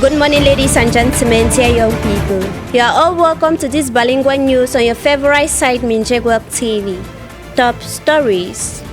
Good morning, ladies and gentlemen, dear young people. You are all welcome to this bilingual news on your favorite site, Minjegweb TV. Top stories: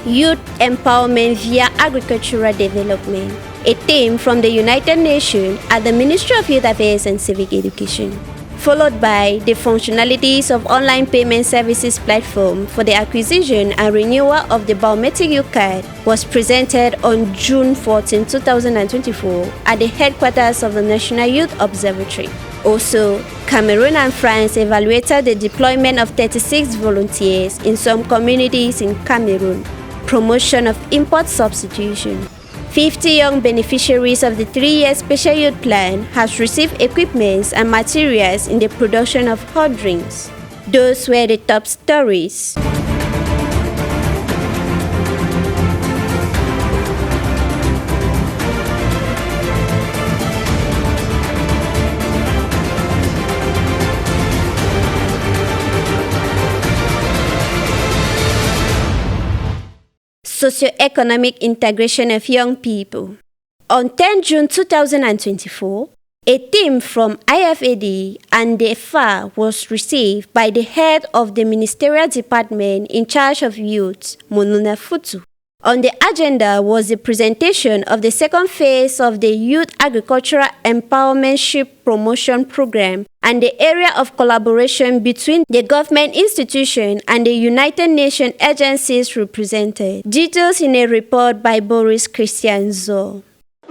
Youth empowerment via agricultural development, a theme from the United Nations at the Ministry of Youth Affairs and Civic Education. Followed by the functionalities of online payment services platform for the acquisition and renewal of the biometric youth card was presented on June 14, 2024 at the headquarters of the National Youth Observatory. Also, Cameroon and France evaluated the deployment of 36 volunteers in some communities in Cameroon. Promotion of import substitution. 50 young beneficiaries of the 3-year Special Youth Plan has received equipment and materials in the production of hot drinks. Those were the top stories. Socioeconomic integration of young people. On 10 June 2024, a team from IFAD and the FAR was received by the head of the ministerial department in charge of youth, Monuna Futu. On the agenda was the presentation of the second phase of the Youth Agricultural Empowerment Promotion Program and the area of collaboration between the government institution and the United Nations agencies represented. Details in a report by Boris Christian Zo.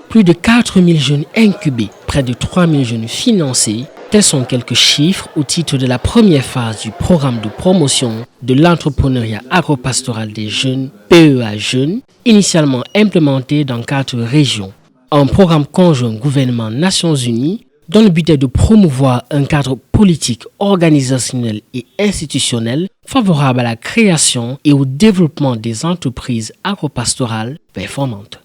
Plus de 4000 jeunes incubés, près de 3000 jeunes financés, tels sont quelques chiffres au titre de la première phase du programme de promotion de l'entrepreneuriat agropastoral des jeunes, PEA Jeunes, initialement implémenté dans 4 régions. Un programme conjoint gouvernement-Nations Unies dont le but est de promouvoir un cadre politique, organisationnel et institutionnel favorable à la création et au développement des entreprises agropastorales performantes.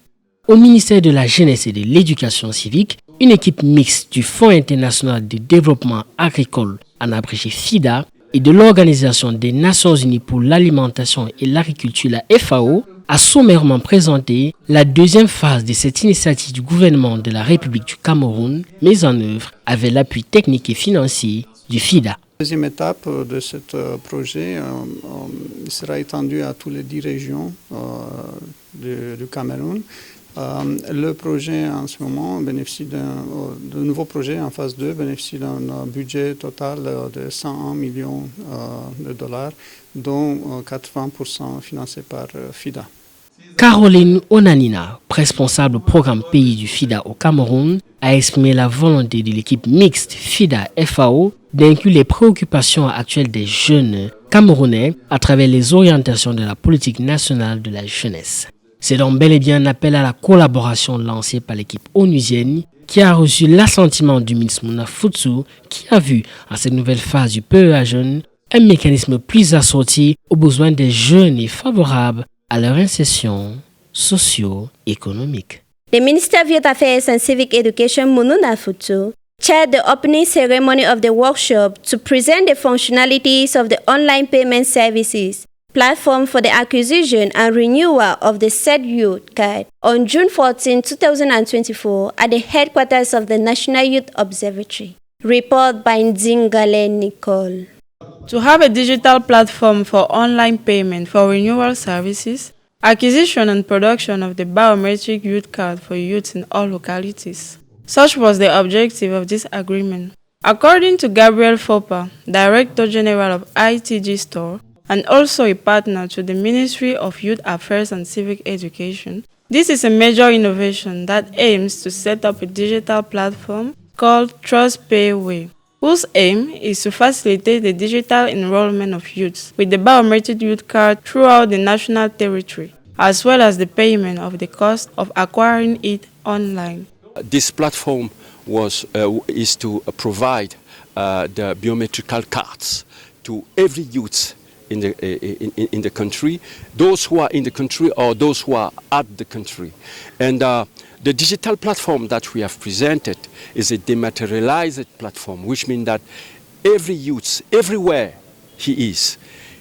Au ministère de la Jeunesse et de l'Éducation civique, une équipe mixte du Fonds international de développement agricole, en abrégé FIDA, et de l'Organisation des Nations Unies pour l'alimentation et l'agriculture, la FAO, a sommairement présenté la deuxième phase de cette initiative du gouvernement de la République du Cameroun, mise en œuvre avec l'appui technique et financier du FIDA. La deuxième étape de ce projet sera étendue à toutes les 10 régions du Cameroun. Le projet en ce moment bénéficie de nouveau projet en phase 2 bénéficie d'un budget total de 101 millions de dollars, dont 80% financé par FIDA. Caroline Onanina, responsable programme pays du FIDA au Cameroun, a exprimé la volonté de l'équipe mixte FIDA-FAO d'inclure les préoccupations actuelles des jeunes camerounais à travers les orientations de la politique nationale de la jeunesse. C'est donc bel et bien un appel à la collaboration lancé par l'équipe onusienne qui a reçu l'assentiment du ministre Monuna Futu qui a vu en cette nouvelle phase du PEA Jeunes un mécanisme plus assorti aux besoins des jeunes et favorable à leur insertion socio-économique. The Minister of Youth Affairs and Civic Education, Monuna Futu, chaired the opening ceremony of the workshop to present the functionalities of the online payment services platform for the acquisition and renewal of the said youth card on June 14, 2024 at the headquarters of the National Youth Observatory. Report by Nzingale Nicole. To have a digital platform for online payment for renewal services, acquisition and production of the biometric youth card for youth in all localities. Such was the objective of this agreement. According to Gabriel Fopa, Director General of ITG Store, and also a partner to the Ministry of Youth Affairs and Civic Education, this is a major innovation that aims to set up a digital platform called TrustPayWay, whose aim is to facilitate the digital enrollment of youths with the biometric youth card throughout the national territory, as well as the payment of the cost of acquiring it online. This platform is to provide the biometrical cards to every youth in the country, those who are in the country or those who are at the country. And the digital platform that we have presented is a dematerialized platform, which means that every youth, everywhere he is,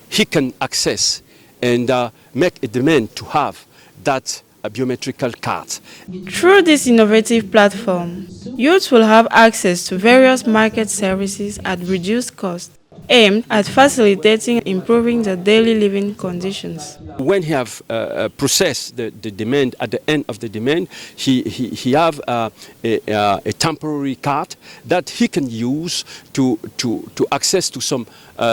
he can access and make a demand to have that biometrical cards. Through this innovative platform, youths will have access to various market services at reduced cost, aimed at facilitating and improving their daily living conditions. When he have processed the demand, at the end of the demand, he have a temporary card that he can use to access to some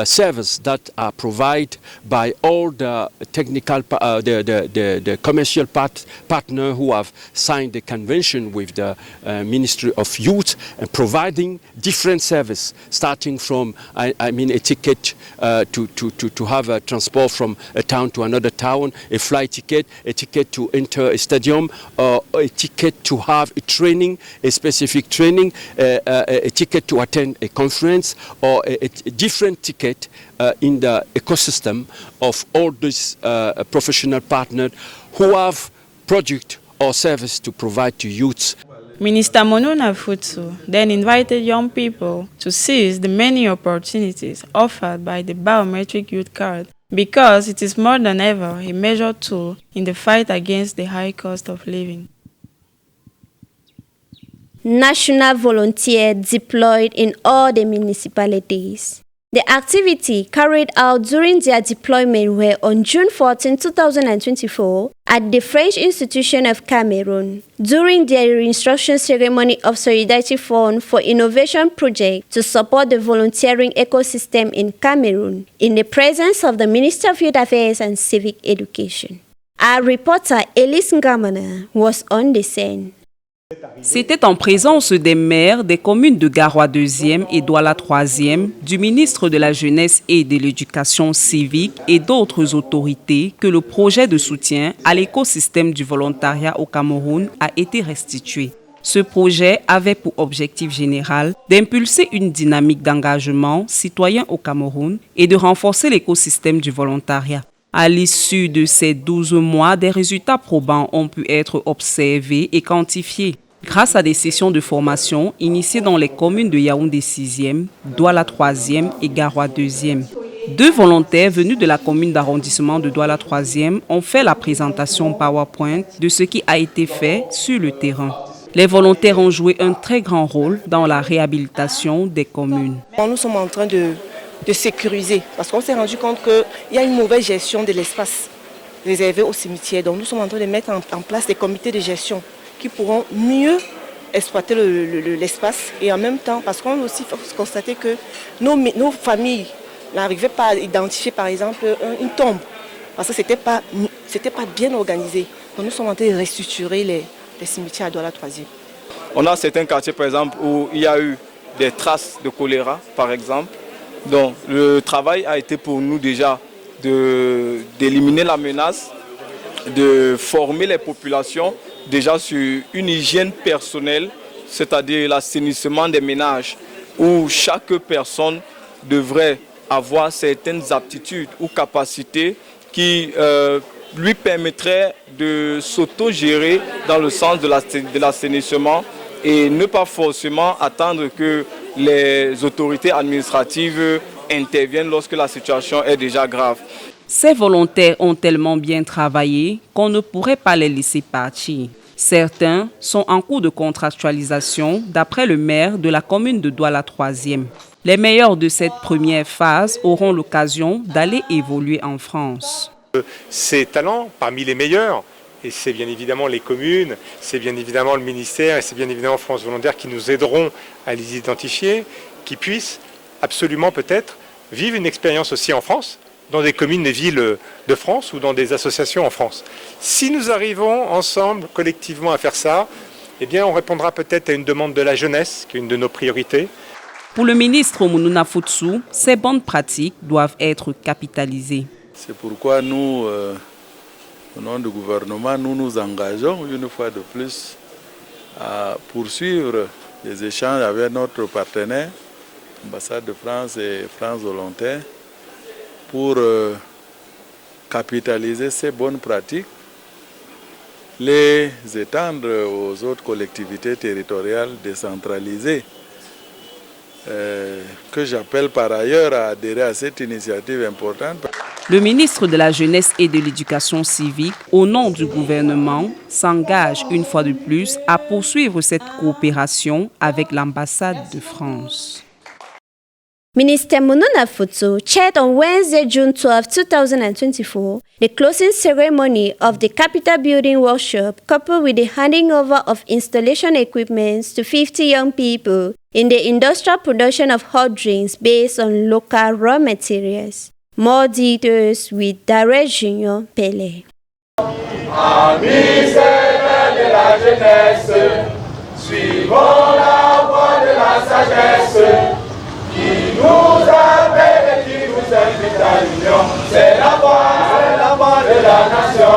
service that are provided by all the technical, the commercial partner who have signed the convention with the Ministry of Youth, and providing different service, starting from I mean a ticket to have a transport from a town to another town, a flight ticket, a ticket to enter a stadium, or a ticket to have a training, a specific training, a ticket to attend a conference, or a different ticket in the ecosystem of all these professional partners who have product or service to provide to youths. Minister Monuna Futsu then invited young people to seize the many opportunities offered by the biometric youth card, because it is more than ever a major tool in the fight against the high cost of living. National volunteers deployed in all the municipalities. The activity carried out during their deployment were on June 14, 2024 at the French Institution of Cameroon during their reinstruction ceremony of Solidarity Fund for Innovation project to support the volunteering ecosystem in Cameroon in the presence of the Minister of Youth Affairs and Civic Education. Our reporter Elise Ngamana was on the scene. C'était en présence des maires des communes de Garoua 2e et Douala 3e, du ministre de la Jeunesse et de l'Éducation civique et d'autres autorités que le projet de soutien à l'écosystème du volontariat au Cameroun a été restitué. Ce projet avait pour objectif général d'impulser une dynamique d'engagement citoyen au Cameroun et de renforcer l'écosystème du volontariat. À l'issue de ces 12 mois, des résultats probants ont pu être observés et quantifiés grâce à des sessions de formation initiées dans les communes de Yaoundé 6e, Douala 3e et Garoua 2e. 2 volontaires venus de la commune d'arrondissement de Douala 3e ont fait la présentation PowerPoint de ce qui a été fait sur le terrain. Les volontaires ont joué un très grand rôle dans la réhabilitation des communes. Nous sommes en train de sécuriser, parce qu'on s'est rendu compte qu'il y a une mauvaise gestion de l'espace réservé au cimetière. Donc nous sommes en train de mettre en place des comités de gestion qui pourront mieux exploiter l'espace, et en même temps, parce qu'on a aussi constaté que nos familles n'arrivaient pas à identifier par exemple une tombe, parce que c'était pas bien organisé. Donc nous sommes en train de restructurer les cimetières à Douala 3e. On a certains quartiers par exemple où il y a eu des traces de choléra par exemple. Donc le travail a été pour nous déjà d'éliminer la menace, de former les populations déjà sur une hygiène personnelle, c'est-à-dire l'assainissement des ménages, où chaque personne devrait avoir certaines aptitudes ou capacités qui lui permettraient de s'auto-gérer dans le sens de l'assainissement et ne pas forcément attendre que les autorités administratives interviennent lorsque la situation est déjà grave. Ces volontaires ont tellement bien travaillé qu'on ne pourrait pas les laisser partir. Certains sont en cours de contractualisation d'après le maire de la commune de Douala 3e. Les meilleurs de cette première phase auront l'occasion d'aller évoluer en France. Ces talents, parmi les meilleurs, et c'est bien évidemment les communes, c'est bien évidemment le ministère et c'est bien évidemment France Volontaire qui nous aideront à les identifier, qui puissent absolument peut-être vivre une expérience aussi en France, dans des communes et villes de France ou dans des associations en France. Si nous arrivons ensemble, collectivement, à faire ça, eh bien on répondra peut-être à une demande de la jeunesse, qui est une de nos priorités. Pour le ministre Monuna Futsu, ces bonnes pratiques doivent être capitalisées. C'est pourquoi nous, au nom du gouvernement, nous nous engageons une fois de plus à poursuivre les échanges avec notre partenaire, l'ambassade de France et France Volontaire, pour capitaliser ces bonnes pratiques, les étendre aux autres collectivités territoriales décentralisées que j'appelle par ailleurs à adhérer à cette initiative importante. Le ministre de la Jeunesse et de l'Éducation civique, au nom du gouvernement, s'engage une fois de plus à poursuivre cette coopération avec l'ambassade de France. Minister Monona Futso chaired on Wednesday, June 12, 2024, the closing ceremony of the Capitol Building Workshop, coupled with the handing over of installation equipment to 50 young people in the industrial production of hot drinks based on local raw materials. More details with Darrell Junior Pele. Amis de la jeunesse, suivons la voie de la sagesse. Qui nous appelle et qui nous invite à l'union, c'est la voix de la nation.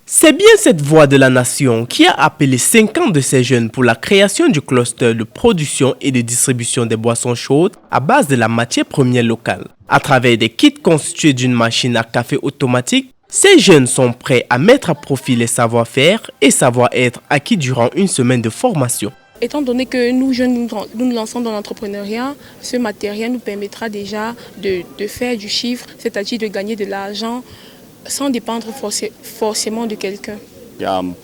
C'est bien cette voix de la nation qui a appelé 50 de ces jeunes pour la création du cluster de production et de distribution des boissons chaudes à base de la matière première locale. À travers des kits constitués d'une machine à café automatique, ces jeunes sont prêts à mettre à profit les savoir-faire et savoir-être acquis durant une semaine de formation. Étant donné que nous, jeunes, nous lançons dans l'entrepreneuriat, ce matériel nous permettra déjà de faire du chiffre, c'est-à-dire de gagner de l'argent sans dépendre forcément de quelqu'un. I'm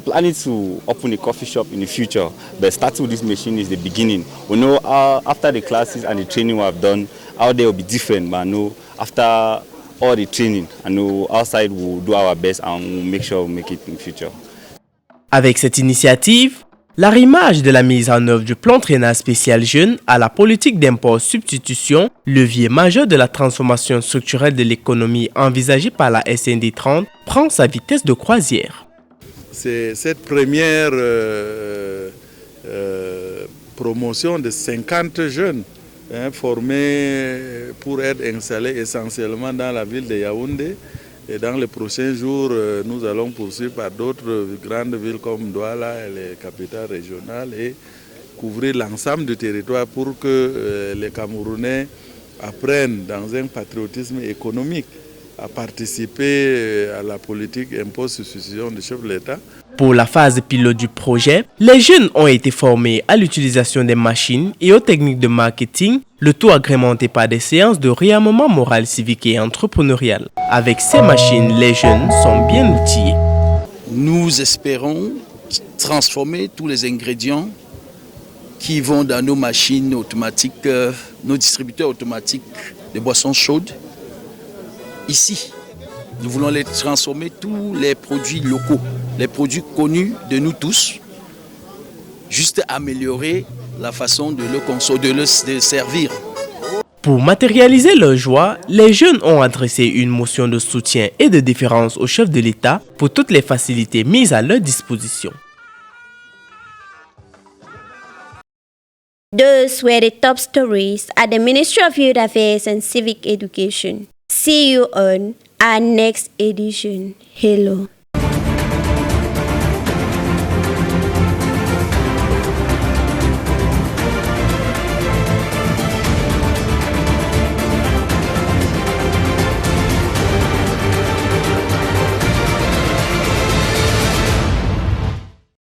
planning to open a coffee shop in the future, but starting with this machine is the beginning. We know after the classes and the training we have done, out there will be different, but I know after all the training, I know outside we'll do our best and we'll make sure we make it in the future. Avec cette initiative, l'arrimage de la mise en œuvre du plan triennal spécial jeune à la politique d'import-substitution, levier majeur de la transformation structurelle de l'économie envisagée par la SND 30, prend sa vitesse de croisière. C'est cette première promotion de 50 jeunes formés pour être installés essentiellement dans la ville de Yaoundé. Et dans les prochains jours, nous allons poursuivre par d'autres grandes villes comme Douala et les capitales régionales et couvrir l'ensemble du territoire pour que les Camerounais apprennent dans un patriotisme économique à participer à la politique impôt-substitution du chef de l'État. Pour la phase pilote du projet, les jeunes ont été formés à l'utilisation des machines et aux techniques de marketing, le tout agrémenté par des séances de réarmement moral, civique et entrepreneurial. Avec ces machines, les jeunes sont bien outillés. Nous espérons transformer tous les ingrédients qui vont dans nos machines automatiques, nos distributeurs automatiques de boissons chaudes, ici. Nous voulons les transformer tous les produits locaux, les produits connus de nous tous, juste améliorer la façon de le consommer, de servir. Pour matérialiser leur joie, les jeunes ont adressé une motion de soutien et de déférence au chef de l'État pour toutes les facilités mises à leur disposition. Those were the top stories at the Ministry of Youth Affairs and Civic Education. See you on our next edition. Hello.